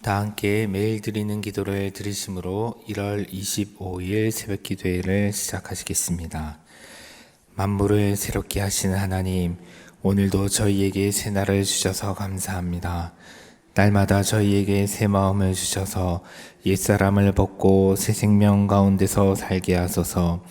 다 함께 매일 드리는 기도를 들으심으로 1월 25일 새벽 기도회를 시작하시겠습니다. 만물을 새롭게 하시는 하나님, 오늘도 저희에게 새 날을 주셔서 감사합니다. 날마다 저희에게 새 마음을 주셔서 옛사람을 벗고 새 생명 가운데서 살게 하소서.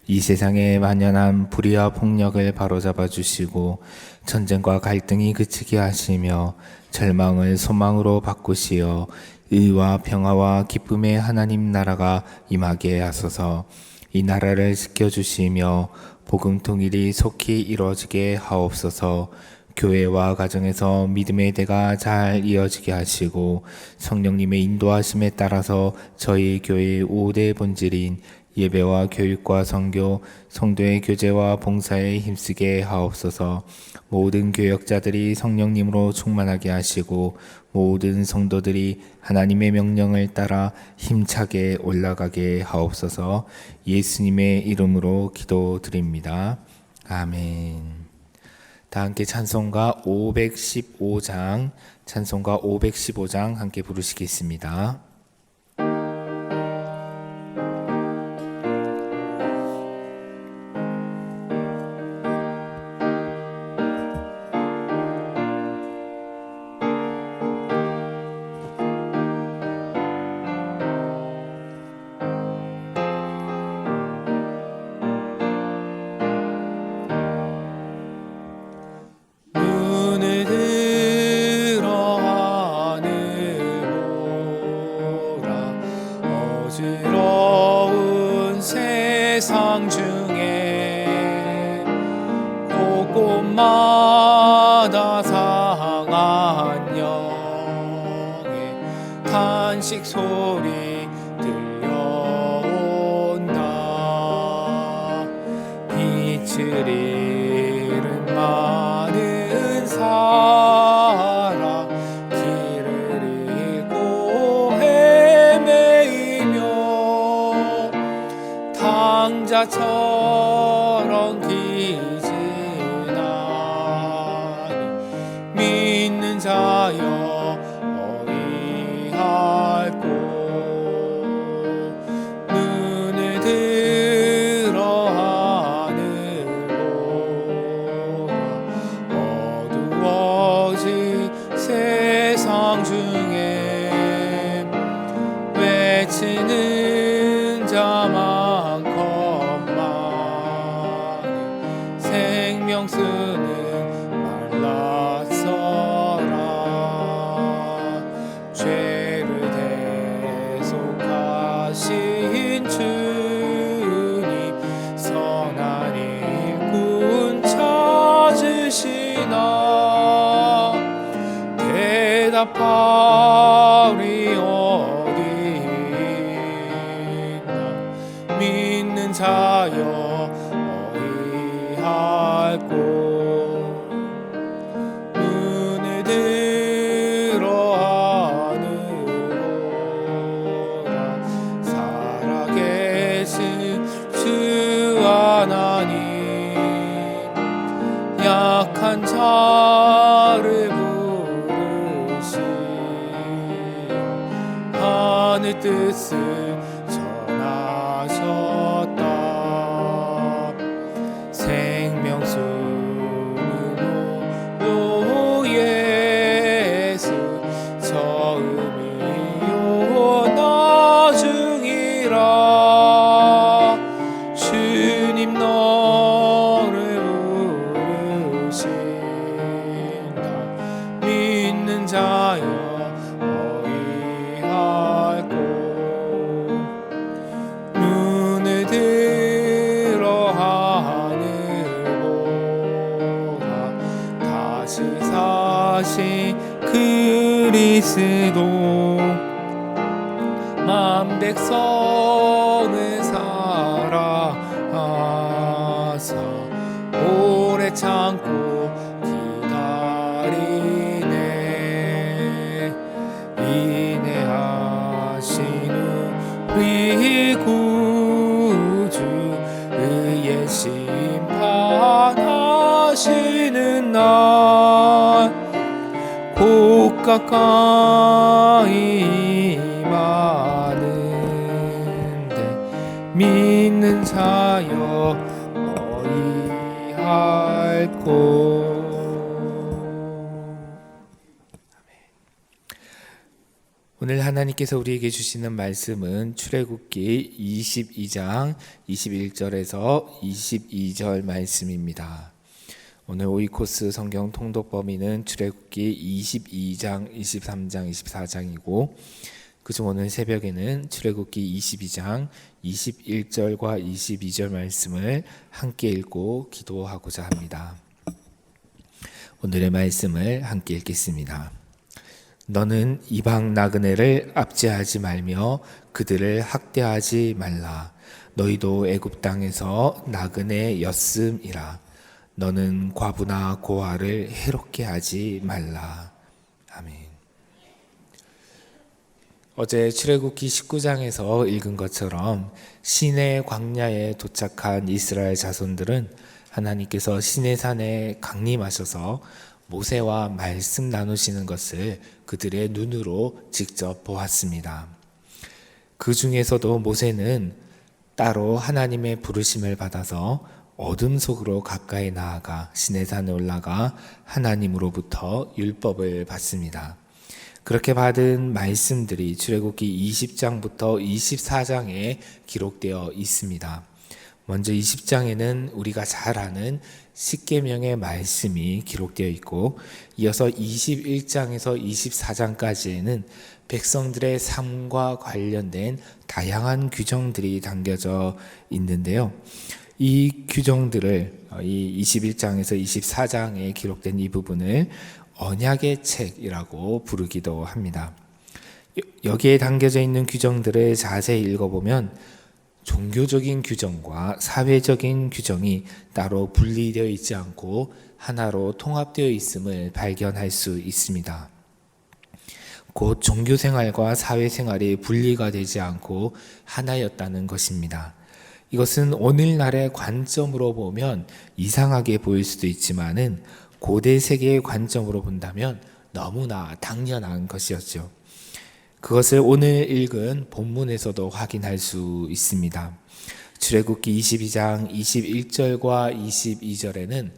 이 세상에 만연한 불의와 폭력을 바로잡아 주시고 전쟁과 갈등이 그치게 하시며 절망을 소망으로 바꾸시어 의와 평화와 기쁨의 하나님 나라가 임하게 하소서. 이 나라를 지켜주시며 복음 통일이 속히 이루어지게 하옵소서. 교회와 가정에서 믿음의 대가 잘 이어지게 하시고 성령님의 인도하심에 따라서 저희 교회의 5대 본질인 예배와 교육과 선교, 성도의 교제와 봉사에 힘쓰게 하옵소서. 모든 교역자들이 성령님으로 충만하게 하시고 모든 성도들이 하나님의 명령을 따라 힘차게 올라가게 하옵소서. 예수님의 이름으로 기도드립니다. 아멘. 다 함께 찬송가 515장 함께 부르시겠습니다. 어지러운 세상 중에 곳곳마다 상한 영의 탄식 소리 들려온다. 빛을 잃은 많은 사람 길을 잃고 헤매이며 당자처럼 기진하니 믿는 자여 어이할꼬. 눈을 들어 하늘로 어두워진 세상 중에 외치는 자만큼 많은 생명수는 말랐어라. 죄를 대속하신 주님 선한 일꾼 찾으시나. 대답하리 어디 있나. 믿는 자여 어이할꼬. 눈을 들어 하늘로라. 살아계신 주 하나님 약한 자를 하늘 뜻을 전하셨다. 생명수로 예수 처음이요 나중이라. 주님 너를 부르신다. 믿는 자여 눈을 들어 하늘 보라. 다시 사신 그리스도 만 백성을 사랑하사 오래 참고 기다리네. 인내하시는 우리 구주 의의 심판하시는 날 곧 가까이 많은데 믿는 자여 어이할꼬. 오늘 하나님께서 우리에게 주시는 말씀은 출애굽기 22장 21절에서 22절 말씀입니다. 오늘 오이코스 성경 통독 범위는 출애굽기 22장, 23장, 24장이고 그중 오늘 새벽에는 출애굽기 22장 21절과 22절 말씀을 함께 읽고 기도하고자 합니다. 오늘의 말씀을 함께 읽겠습니다. 너는 이방 나그네를 압제하지 말며 그들을 학대하지 말라. 너희도 애굽 땅에서 나그네였음이라. 너는 과부나 고아를 해롭게 하지 말라. 아멘. 어제 출애굽기 19장에서 읽은 것처럼 시내 광야에 도착한 이스라엘 자손들은 하나님께서 시내산에 강림하셔서 모세와 말씀 나누시는 것을 그들의 눈으로 직접 보았습니다. 그 중에서도 모세는 따로 하나님의 부르심을 받아서 어둠 속으로 가까이 나아가 시내산에 올라가 하나님으로부터 율법을 받습니다. 그렇게 받은 말씀들이 출애굽기 20장부터 24장에 기록되어 있습니다. 먼저 20장에는 우리가 잘 아는 십계명의 말씀이 기록되어 있고 이어서 21장에서 24장까지에는 백성들의 삶과 관련된 다양한 규정들이 담겨져 있는데요. 이 규정들을 이 21장에서 24장에 기록된 이 부분을 언약의 책이라고 부르기도 합니다. 여기에 담겨져 있는 규정들을 자세히 읽어보면 종교적인 규정과 사회적인 규정이 따로 분리되어 있지 않고 하나로 통합되어 있음을 발견할 수 있습니다. 곧 종교생활과 사회생활이 분리가 되지 않고 하나였다는 것입니다. 이것은 오늘날의 관점으로 보면 이상하게 보일 수도 있지만은 고대 세계의 관점으로 본다면 너무나 당연한 것이었죠. 그것을 오늘 읽은 본문에서도 확인할 수 있습니다. 출애굽기 22장 21절과 22절에는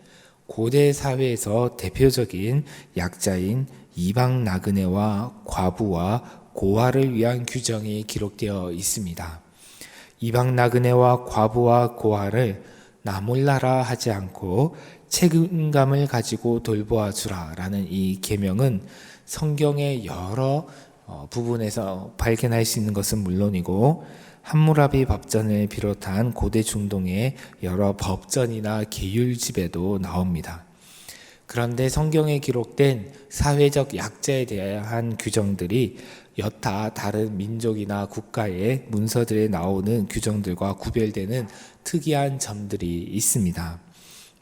고대 사회에서 대표적인 약자인 이방 나그네와 과부와 고아를 위한 규정이 기록되어 있습니다. 이방 나그네와 과부와 고아를 나 몰라라 하지 않고 책임감을 가지고 돌보아 주라라는 이 계명은 성경의 여러 부분에서 발견할 수 있는 것은 물론이고 함무라비 법전을 비롯한 고대 중동의 여러 법전이나 계율집에도 나옵니다. 그런데 성경에 기록된 사회적 약자에 대한 규정들이 여타 다른 민족이나 국가의 문서들에 나오는 규정들과 구별되는 특이한 점들이 있습니다.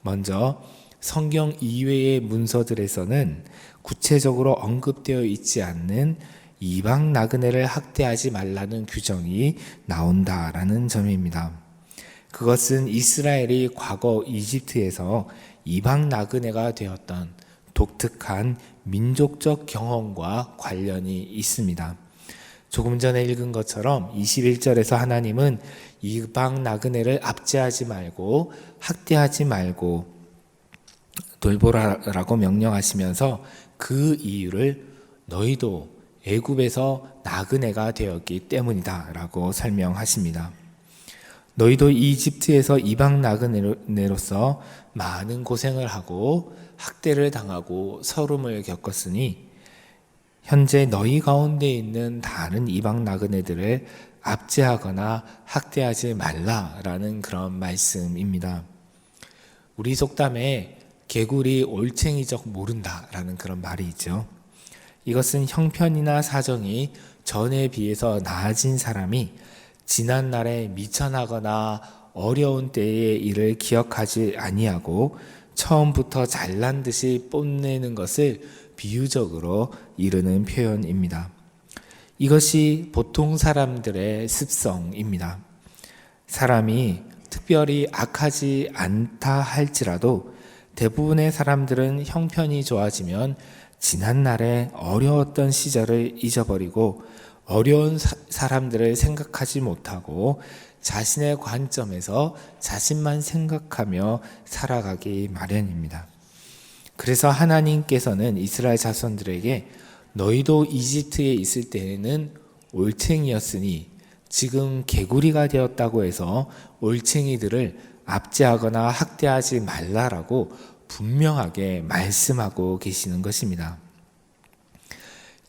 먼저 성경 이외의 문서들에서는 구체적으로 언급되어 있지 않는 이방 나그네를 학대하지 말라는 규정이 나온다라는 점입니다. 그것은 이스라엘이 과거 이집트에서 이방 나그네가 되었던 독특한 민족적 경험과 관련이 있습니다. 조금 전에 읽은 것처럼 21절에서 하나님은 이방 나그네를 압제하지 말고 학대하지 말고 돌보라라고 명령하시면서 그 이유를 너희도 애굽에서 나그네가 되었기 때문이다 라고 설명하십니다. 너희도 이집트에서 이방 나그네로서 많은 고생을 하고 학대를 당하고 서름을 겪었으니 현재 너희 가운데 있는 다른 이방 나그네들을 압제하거나 학대하지 말라라는 그런 말씀입니다. 우리 속담에 개구리 올챙이적 모른다라는 그런 말이 있죠. 이것은 형편이나 사정이 전에 비해서 나아진 사람이 지난날에 미천하거나 어려운 때의 일을 기억하지 아니하고 처음부터 잘난 듯이 뽐내는 것을 비유적으로 이르는 표현입니다. 이것이 보통 사람들의 습성입니다. 사람이 특별히 악하지 않다 할지라도 대부분의 사람들은 형편이 좋아지면 지난날의 어려웠던 시절을 잊어버리고 어려운 사람들을 생각하지 못하고 자신의 관점에서 자신만 생각하며 살아가기 마련입니다. 그래서 하나님께서는 이스라엘 자손들에게 너희도 이집트에 있을 때에는 올챙이였으니 지금 개구리가 되었다고 해서 올챙이들을 압제하거나 학대하지 말라라고 분명하게 말씀하고 계시는 것입니다.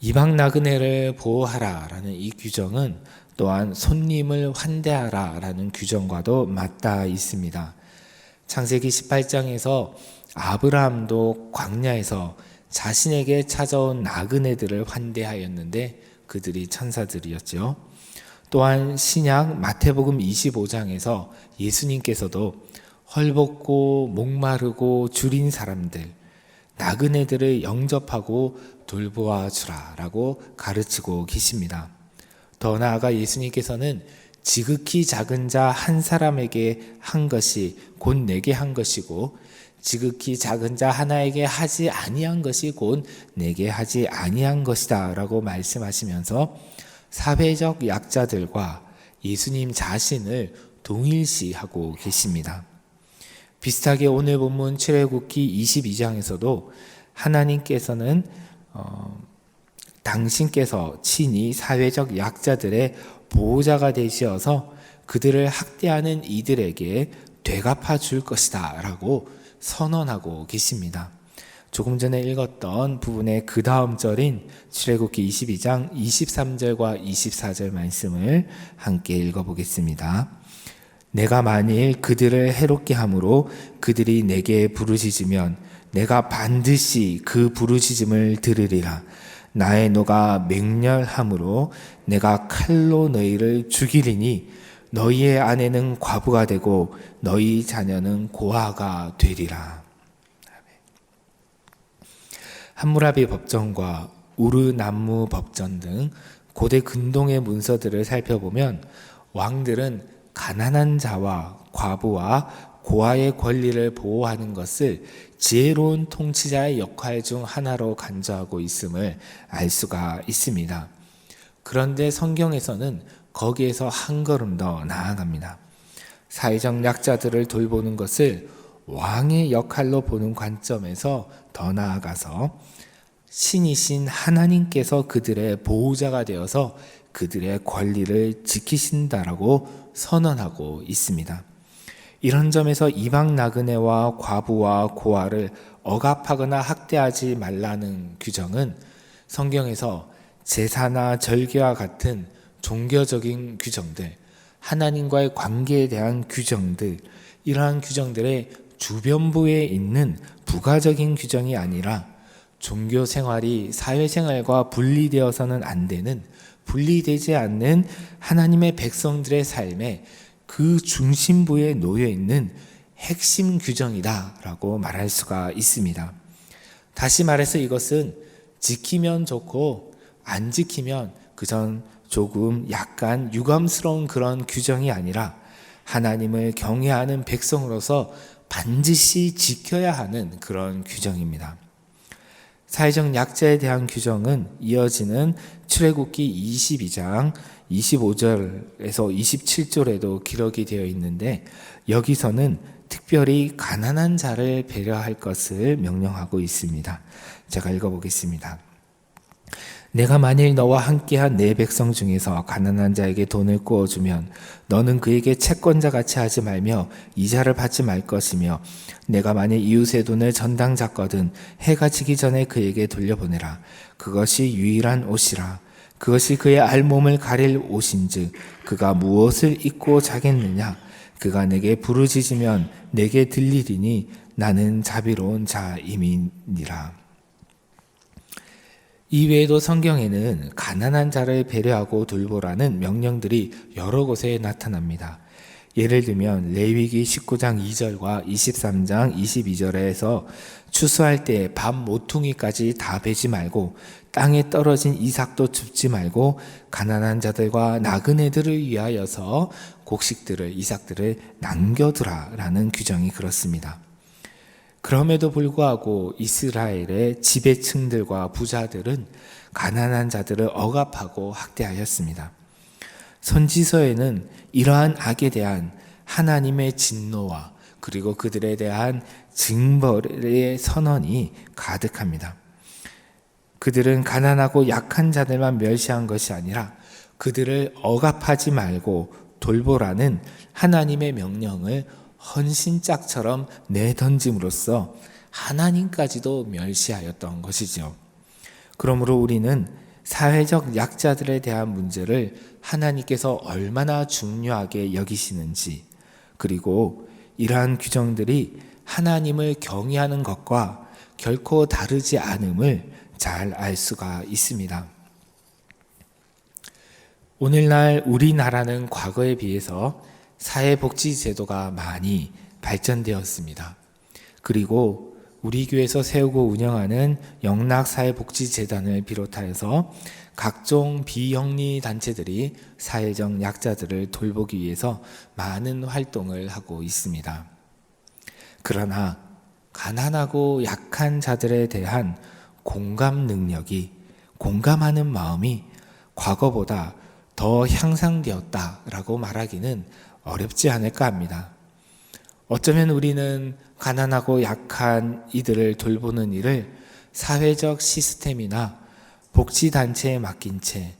이방 나그네를 보호하라라는 이 규정은 또한 손님을 환대하라라는 규정과도 맞닿아 있습니다. 창세기 18장에서 아브라함도 광야에서 자신에게 찾아온 나그네들을 환대하였는데 그들이 천사들이었죠. 또한 신약 마태복음 25장에서 예수님께서도 헐벗고 목마르고 줄인 사람들, 나그네들을 영접하고 돌보아 주라라고 가르치고 계십니다. 더 나아가 예수님께서는 지극히 작은 자 한 사람에게 한 것이 곧 내게 한 것이고 지극히 작은 자 하나에게 하지 아니한 것이 곧 내게 하지 아니한 것이다 라고 말씀하시면서 사회적 약자들과 예수님 자신을 동일시하고 계십니다. 비슷하게 오늘 본문 출애굽기 22장에서도 하나님께서는 당신께서 친히 사회적 약자들의 보호자가 되시어서 그들을 학대하는 이들에게 되갚아 줄 것이다 라고 선언하고 계십니다. 조금 전에 읽었던 부분의 그 다음 절인 출애굽기 22장 23절과 24절 말씀을 함께 읽어보겠습니다. 내가 만일 그들을 해롭게 함으로 그들이 내게 부르짖으면 내가 반드시 그 부르짖음을 들으리라. 나의 노가 맹렬함으로 내가 칼로 너희를 죽이리니 너희의 아내는 과부가 되고 너희 자녀는 고아가 되리라. 함무라비 법전과 우르남무 법전 등 고대 근동의 문서들을 살펴보면 왕들은 가난한 자와 과부와 고아의 권리를 보호하는 것을 지혜로운 통치자의 역할 중 하나로 간주하고 있음을 알 수가 있습니다. 그런데 성경에서는 거기에서 한 걸음 더 나아갑니다. 사회적 약자들을 돌보는 것을 왕의 역할로 보는 관점에서 더 나아가서 신이신 하나님께서 그들의 보호자가 되어서 그들의 권리를 지키신다라고 선언하고 있습니다. 이런 점에서 이방 나그네와 과부와 고아를 억압하거나 학대하지 말라는 규정은 성경에서 제사나 절기와 같은 종교적인 규정들, 하나님과의 관계에 대한 규정들, 이러한 규정들의 주변부에 있는 부가적인 규정이 아니라 종교 생활이 사회생활과 분리되어서는 안 되는, 분리되지 않는 하나님의 백성들의 삶에 그 중심부에 놓여 있는 핵심 규정이다라고 말할 수가 있습니다. 다시 말해서 이것은 지키면 좋고 안 지키면 그전 조금 약간 유감스러운 그런 규정이 아니라 하나님을 경외하는 백성으로서 반드시 지켜야 하는 그런 규정입니다. 사회적 약자에 대한 규정은 이어지는 출애굽기 22장 25절에서 27절에도 기록이 되어 있는데 여기서는 특별히 가난한 자를 배려할 것을 명령하고 있습니다. 제가 읽어보겠습니다. 내가 만일 너와 함께한 내 백성 중에서 가난한 자에게 돈을 꾸어주면 너는 그에게 채권자같이 하지 말며 이자를 받지 말 것이며 내가 만일 이웃의 돈을 전당 잡거든 해가 지기 전에 그에게 돌려보내라. 그것이 유일한 옷이라. 그것이 그의 알몸을 가릴 옷인즉 그가 무엇을 입고 자겠느냐. 그가 내게 부르짖으면 내게 들리리니 나는 자비로운 자임이니라. 이외에도 성경에는 가난한 자를 배려하고 돌보라는 명령들이 여러 곳에 나타납니다. 예를 들면 레위기 19장 2절과 23장 22절에서 추수할 때 밥 모퉁이까지 다 베지 말고 땅에 떨어진 이삭도 줍지 말고 가난한 자들과 나그네들을 위하여서 곡식들을 이삭들을 남겨두라라는 규정이 그렇습니다. 그럼에도 불구하고 이스라엘의 지배층들과 부자들은 가난한 자들을 억압하고 학대하였습니다. 선지서에는 이러한 악에 대한 하나님의 진노와 그리고 그들에 대한 징벌의 선언이 가득합니다. 그들은 가난하고 약한 자들만 멸시한 것이 아니라 그들을 억압하지 말고 돌보라는 하나님의 명령을 헌신짝처럼 내던짐으로써 하나님까지도 멸시하였던 것이죠. 그러므로 우리는 사회적 약자들에 대한 문제를 하나님께서 얼마나 중요하게 여기시는지, 그리고 이러한 규정들이 하나님을 경외하는 것과 결코 다르지 않음을 잘 알 수가 있습니다. 오늘날 우리나라는 과거에 비해서 사회복지제도가 많이 발전되었습니다. 그리고 우리 교회에서 세우고 운영하는 영락사회복지재단을 비롯하여서 각종 비영리 단체들이 사회적 약자들을 돌보기 위해서 많은 활동을 하고 있습니다. 그러나 가난하고 약한 자들에 대한 공감 능력이, 공감하는 마음이 과거보다 더 향상되었다라고 말하기는 어렵지 않을까 합니다. 어쩌면 우리는 가난하고 약한 이들을 돌보는 일을 사회적 시스템이나 복지단체에 맡긴 채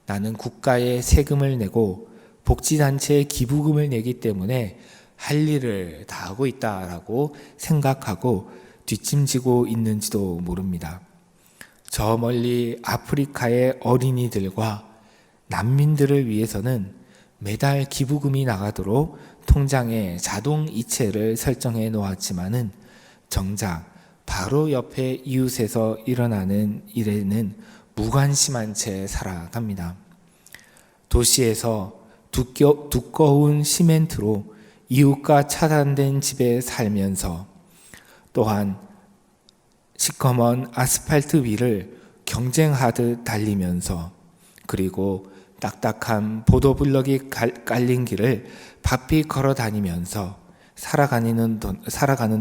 나는 국가에 세금을 내고 복지단체에 기부금을 내기 때문에 할 일을 다 하고 있다라고 생각하고 뒷짐지고 있는지도 모릅니다. 저 멀리 아프리카의 어린이들과 난민들을 위해서는 매달 기부금이 나가도록 통장에 자동 이체를 설정해 놓았지만은 정작 바로 옆에 이웃에서 일어나는 일에는 무관심한 채 살아갑니다. 도시에서 두꺼운 시멘트로 이웃과 차단된 집에 살면서, 또한 시커먼 아스팔트 위를 경쟁하듯 달리면서, 그리고 딱딱한 보도블럭이 깔린 길을 바삐 걸어 다니면서 살아가는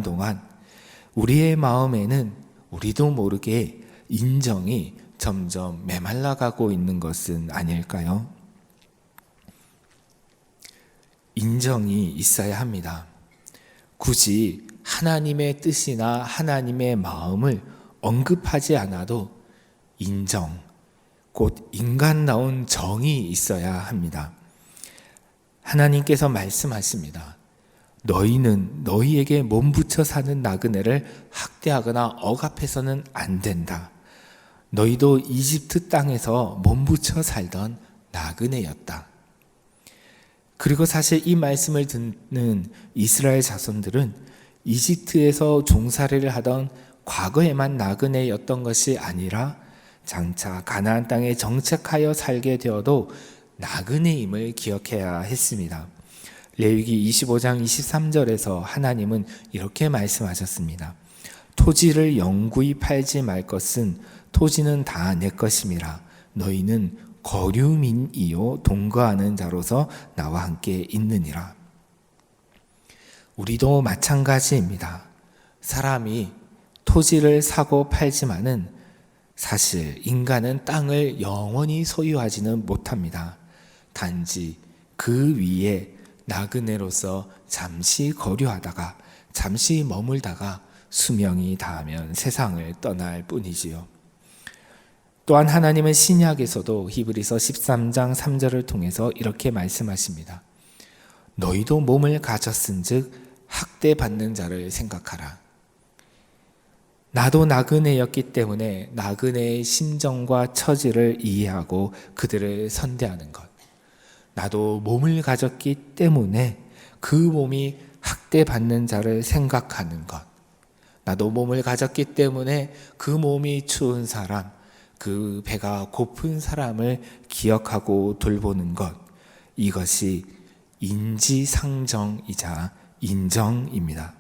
동안 우리의 마음에는 우리도 모르게 인정이 점점 메말라가고 있는 것은 아닐까요? 인정이 있어야 합니다. 굳이 하나님의 뜻이나 하나님의 마음을 언급하지 않아도 인정, 곧 인간다운 정이 있어야 합니다. 하나님께서 말씀하십니다. 너희는 너희에게 몸부쳐 사는 나그네를 학대하거나 억압해서는 안 된다. 너희도 이집트 땅에서 몸부쳐 살던 나그네였다. 그리고 사실 이 말씀을 듣는 이스라엘 자손들은 이집트에서 종살이를 하던 과거에만 나그네였던 것이 아니라 장차 가나안 땅에 정착하여 살게 되어도 나그네임을 기억해야 했습니다. 레위기 25장 23절에서 하나님은 이렇게 말씀하셨습니다. 토지를 영구히 팔지 말 것은 토지는 다 내 것임이라. 너희는 거류민이요 동거하는 자로서 나와 함께 있느니라. 우리도 마찬가지입니다. 사람이 토지를 사고 팔지만은 사실 인간은 땅을 영원히 소유하지는 못합니다. 단지 그 위에 나그네로서 잠시 거류하다가, 잠시 머물다가 수명이 다하면 세상을 떠날 뿐이지요. 또한 하나님은 신약에서도 히브리서 13장 3절을 통해서 이렇게 말씀하십니다. 너희도 몸을 가졌은즉 학대받는 자를 생각하라. 나도 나그네였기 때문에 나그네의 심정과 처지를 이해하고 그들을 선대하는 것. 나도 몸을 가졌기 때문에 그 몸이 학대받는 자를 생각하는 것. 나도 몸을 가졌기 때문에 그 몸이 추운 사람, 그 배가 고픈 사람을 기억하고 돌보는 것. 이것이 인지상정이자 인정입니다.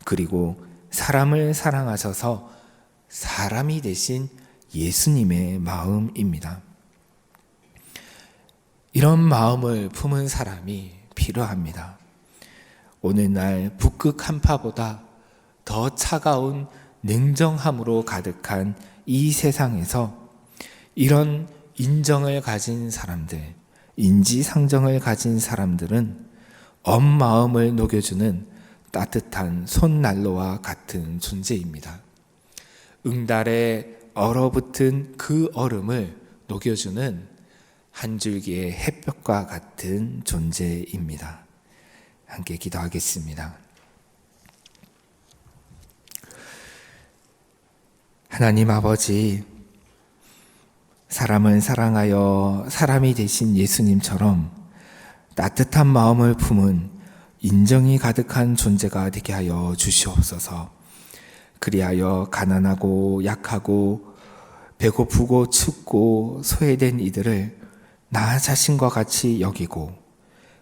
그리고 사람을 사랑하셔서 사람이 되신 예수님의 마음입니다. 이런 마음을 품은 사람이 필요합니다. 오늘날 북극 한파보다 더 차가운 냉정함으로 가득한 이 세상에서 이런 인정을 가진 사람들, 인지상정을 가진 사람들은 엄 마음을 녹여주는 따뜻한 손난로와 같은 존재입니다. 응달에 얼어붙은 그 얼음을 녹여주는 한 줄기의 햇볕과 같은 존재입니다. 함께 기도하겠습니다. 하나님 아버지, 사람을 사랑하여 사람이 되신 예수님처럼 따뜻한 마음을 품은 인정이 가득한 존재가 되게 하여 주시옵소서. 그리하여 가난하고 약하고 배고프고 춥고 소외된 이들을 나 자신과 같이 여기고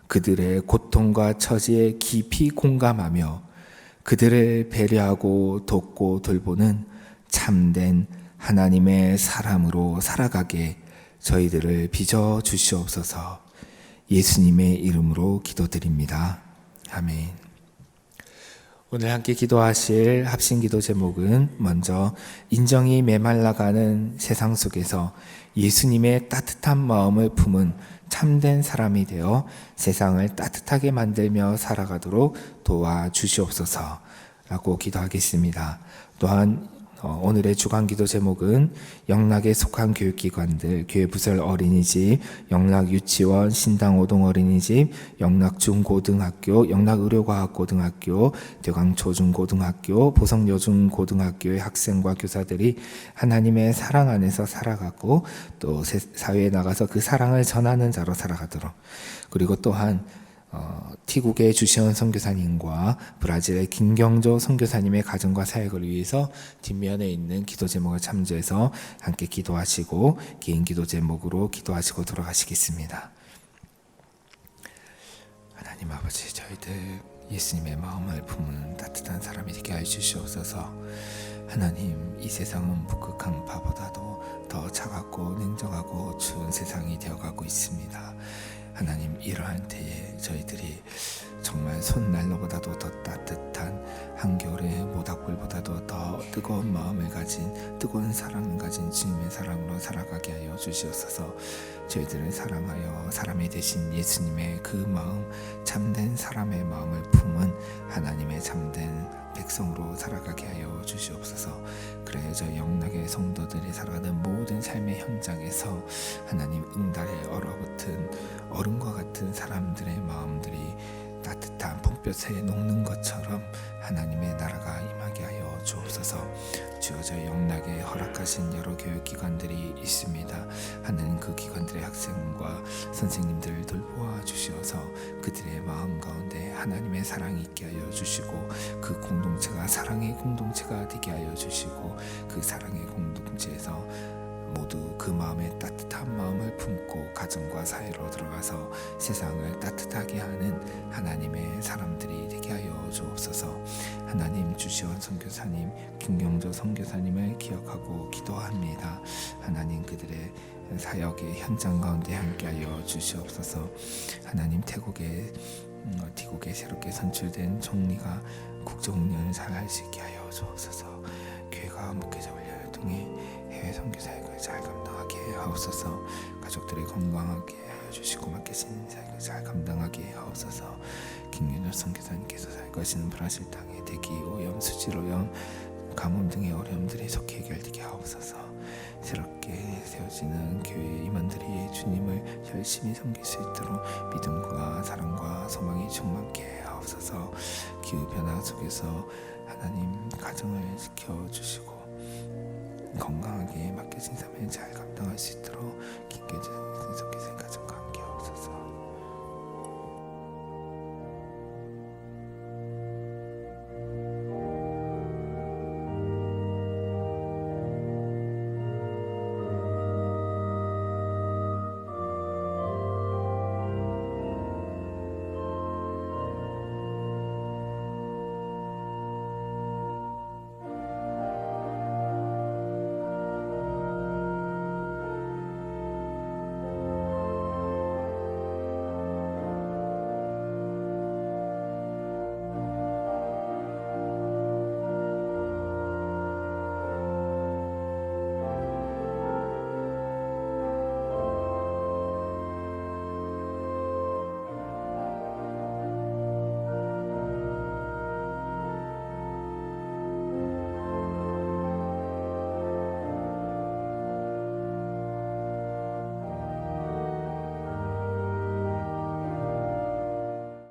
그들의 고통과 처지에 깊이 공감하며 그들을 배려하고 돕고 돌보는 참된 하나님의 사람으로 살아가게 저희들을 빚어 주시옵소서. 예수님의 이름으로 기도드립니다. 아멘. 오늘 함께 기도하실 합심기도 제목은 먼저 인정이 메말라가는 세상 속에서 예수님의 따뜻한 마음을 품은 참된 사람이 되어 세상을 따뜻하게 만들며 살아가도록 도와주시옵소서라고 기도하겠습니다. 또한 오늘의 주간기도 제목은 영락에 속한 교육기관들, 교회부설 어린이집, 영락유치원, 신당오동 어린이집, 영락중고등학교, 영락의료과학고등학교, 대광초중고등학교, 보성여중고등학교의 학생과 교사들이 하나님의 사랑 안에서 살아가고 또 사회에 나가서 그 사랑을 전하는 자로 살아가도록, 그리고 또한 티국의 주시원 선교사님과 브라질의 김경조 선교사님의 가정과 사역을 위해서 뒷면에 있는 기도 제목을 참조해서 함께 기도하시고 개인 기도 제목으로 기도하시고 돌아가시겠습니다. 하나님 아버지, 저희들 예수님의 마음을 품은 따뜻한 사람이 되게 하여 주시옵소서. 하나님, 이 세상은 북극한 바보다도 더 차갑고 냉정하고 추운 세상이 되어가고 있습니다. 하나님, 이러한 때에 저희들이 정말 손난로보다도 더 따뜻한 한겨울의 모닥불보다도 더 뜨거운 마음을 가진, 뜨거운 사랑을 가진 주님의 사랑으로 살아가게 하여 주시옵소서. 저희들을 사랑하여 사람이 되신 예수님의 그 마음, 참된 사람의 마음을 품은 하나님의 참된 백성으로 살아가게 하여 주시옵소서. 그래야 저희 영락의 성도들이 살아가는 모든 삶의 현장에서 하나님, 응달에 얼어붙은 얼음과 같은 사람들의 마음들이 따뜻한 봄볕에 녹는 것처럼 하나님의 나라가 임하게 하여 주옵소서. 주여, 저희 영락에 허락하신 여러 교육기관들이 있습니다. 하나님, 그 기관들의 학생과 선생님들을 돌보아 주시어서 그들의 마음 가운데 하나님의 사랑이 있게 하여 주시고 그 공동체가 사랑의 공동체가 되게 하여 주시고 그 사랑의 공동체에서 모두 그 마음에 따뜻한 마음을 품고 가정과 사회로 들어가서 세상을 따뜻하게 하는 하나님의 사람들이 되게 하여 주옵소서. 하나님, 주시원 선교사님, 김경조 선교사님을 기억하고 기도합니다. 하나님, 그들의 사역의 현장 가운데 함께하여 주시옵소서. 하나님, 티국에 새롭게 선출된 총리가 국정 운영을 잘 할 수 있게 하여 주옵소서. 교회가 목회자 훈련을 통해 해외 선교 사역을 잘 감당하게 하옵소서. 가족들이 건강하게 하여 주시고 맡기신 사역을 잘 감당하게 하옵소서. 김윤열 선교사님께서 살고 하시는 브라질 땅의 대기 오염, 수질오염, 가뭄 등의 어려움들이 속히 해결되게 하옵소서. 새롭게 세워지는 교회 임원들이 주님을 열심히 섬길 수 있도록 믿음과 사랑과 소망이 충만케 하옵소서. 기후변화 속에서 하나님, 가정을 지켜주시고 건강하게 맡겨진 삶을 잘 감당할 수 있도록 기계적인 가정과